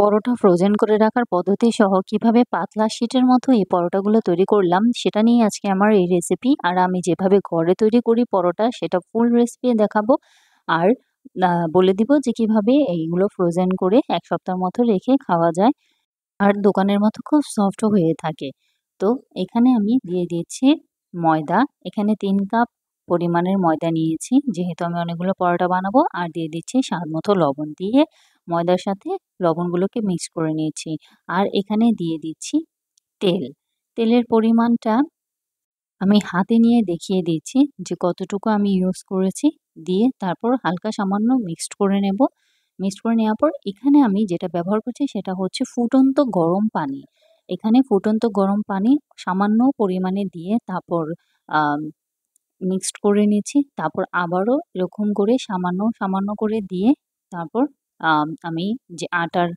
পরোটা frozen করে রাখার পদ্ধতি সহ কিভাবে পাতলা শিটের মতো এই পরোটাগুলো তৈরি করলাম সেটা নিয়ে আজকে আমার এই রেসিপি। আর আমি যেভাবে ঘরে তৈরি করি পরোটা সেটা ফুল রেসিপি দেখাবো। আর বলে দিব যে কিভাবে এইগুলো ফ্রোজেন করে ১ সপ্তাহের মতো রেখে খাওয়া যায় আর দোকানের মতো খুব সফটও হয়ে থাকে। তো এখানে আমি দিয়ে দিচ্ছি ময়দা। এখানে ৩ কাপ পরিমাণের ময়দা নিয়েছি, যেহেতু আমি অনেকগুলো পরোটা বানাবো। আর দিয়ে দিচ্ছি স্বাদ মতো লবণ, দিয়ে ময়দার সাথে লবণগুলোকে মিক্স করে নিয়েছি। আর এখানে দিয়ে দিচ্ছি তেল। তেলের পরিমাণটা আমি হাতে নিয়ে দেখিয়ে দিচ্ছি যে কতটুকু আমি ইউজ করেছি, দিয়ে তারপর হালকা সামান্য মিক্সড করে নেব। মিক্সড করে নেওয়ার পর এখানে আমি যেটা ব্যবহার করছি সেটা হচ্ছে ফুটন্ত গরম পানি। এখানে ফুটন্ত গরম পানি সামান্য পরিমাণে দিয়ে তারপর আম মিক্সড করে নিয়েছি। তারপর আবারও এরকম করে সামান্য, সামান্য করে দিয়ে তারপর আমি যে আটার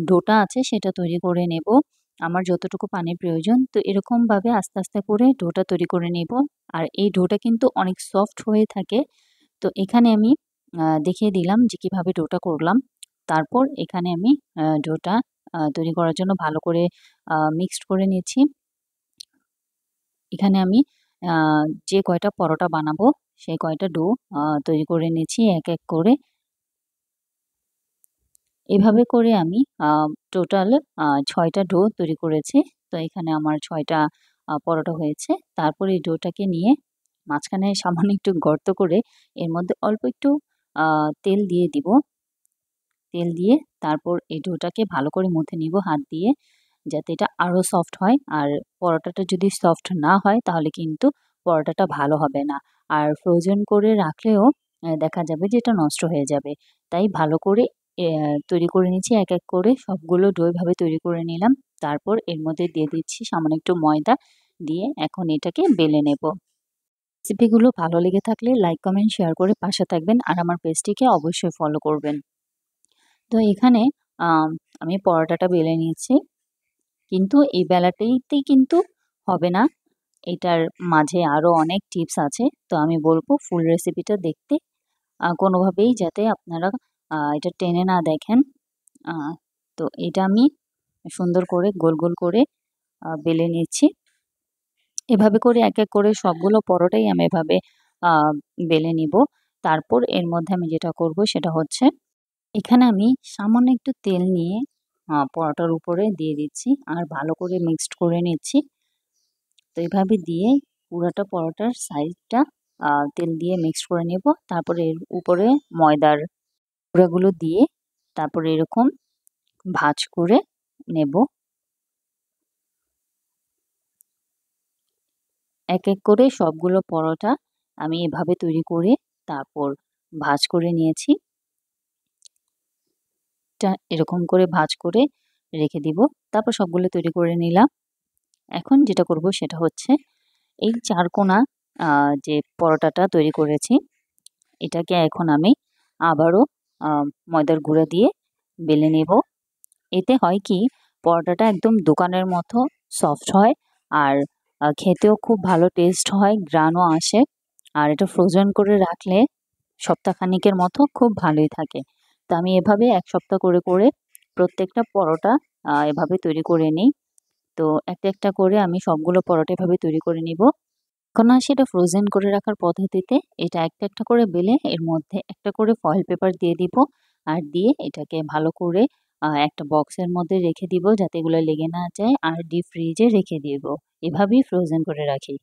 ডোটা আছে সেটা তৈরি করে নেব। আমার যতটুকু পানির প্রয়োজন, তো এরকমভাবে আস্তে, আস্তে করে ডোটা তৈরি করে নেব। আর এই ডোটা কিন্তু অনেক সফট হয়ে থাকে। তো এখানে আমি দেখিয়ে দিলাম যে কিভাবে ডোটা করলাম। তারপর এখানে আমি ডোটা তৈরি করার জন্য ভালো করে মিক্সড করে নিয়েছি। এখানে আমি আ যে কয়টা পরোটা বানাবো সেই কয়টা ডো তৈরি করে নিয়েছি এক, এক করে। এভাবে করে আমি টোটাল ৬ টা ডো তৈরি করেছি। তো এখানে আমার ৬ টা পরোটা হয়েছে। তারপর এই ডোটাকে নিয়ে মাঝখানে সামান্য একটু গর্ত করে এর মধ্যে অল্প একটু আ তেল দিয়ে দিব। তেল দিয়ে তারপর এই ডোটাকে ভালো করে মথে নিব হাত দিয়ে, যাতে এটা আরো সফট হয়। আর পরোটাটা যদি সফট না হয় তাহলে কিন্তু পরোটাটা ভালো হবে না। আর ফ্রোজেন করে রাখলেও দেখা যাবে যে এটা নষ্ট হয়ে যাবে। তাই ভালো করে তৈরি করে নিচ্ছি এক, এক করে সবগুলো ডো এভাবে তৈরি করে নিলাম। তারপর এর মধ্যে দিয়ে দিচ্ছি সামান্য একটু ময়দা, দিয়ে এখন এটাকে বেলে নেব। রেসিপিগুলো ভালো লেগে থাকলে লাইক, কমেন্ট, শেয়ার করে পাশে থাকবেন আর আমার পেজটিকে অবশ্যই ফলো করবেন। তো এখানে আম আমি পরোটাটা বেলে নিয়েছি। কিন্তু এই বেলাটাতেই কিন্তু হবে না। এটার মাঝে আরো অনেক টিপস আছে। তো আমি বলব ফুল রেসিপিটা দেখতে। কোনোভাবেই যাতে আপনারা এটা টেনে না দেখেন। আ তো এটা আমি সুন্দর করে গোল, গোল করে বেলে নিচ্ছি। এভাবে করে এক, এক করে সবগুলো পরোটাই আমি এভাবে আ বেলে নিব। তারপর এর মধ্যে আমি যেটা করব সেটা হচ্ছে, এখানে আমি সামান্য একটু তেল নিয়ে পরোটার উপরে দিয়ে দিচ্ছি আর ভালো করে মিক্সড করে নিচ্ছি। তো এভাবে দিয়ে পুরাটা পরোটার সাইডটা তেল দিয়ে মিক্সড করে নেব। তারপরে এর উপরে ময়দার গুঁড়াগুলো দিয়ে তারপরে এরকম ভাঁজ করে নেব। এক, এক করে সবগুলো পরোটা আমি এভাবে তৈরি করে তারপর ভাঁজ করে নিয়েছি। এরকম করে ভাঁজ করে রেখে দিব। তারপর সবগুলো তৈরি করে নিলাম। এখন যেটা করব সেটা হচ্ছে, এই ৪ কোণা যে পরোটাটা তৈরি করেছি এটাকে এখন আমি আবারও আ ময়দার গুঁড়া দিয়ে বেলে নেব। এতে হয় কি, পরোটাটা একদম দোকানের মতো সফট হয় আর খেতেও খুব ভালো টেস্ট হয়, গ্রানও আসে। আর এটা ফ্রোজেন করে রাখলে সপ্তাহখানেকের মতো খুব ভালোই থাকে। তো আমি এভাবে ১ সপ্তাহ করে, করে প্রত্যেকটা পরোটা এভাবে তৈরি করে নিই। তো একটা, একটা করে আমি সবগুলো পরোটা এভাবে তৈরি করে নিব। এখন আসি এটা ফ্রোজেন করে রাখার পদ্ধতিতে। এটা একটা, একটা করে বেলে এর মধ্যে একটা করে ফয়েল পেপার দিয়ে দিব। আর দিয়ে এটাকে ভালো করে একটা বক্সের মধ্যে রেখে দিব যাতে এগুলো লেগে না যায়, আর ডিপ ফ্রিজে রেখে দিব। এভাবেই ফ্রোজেন করে রাখি।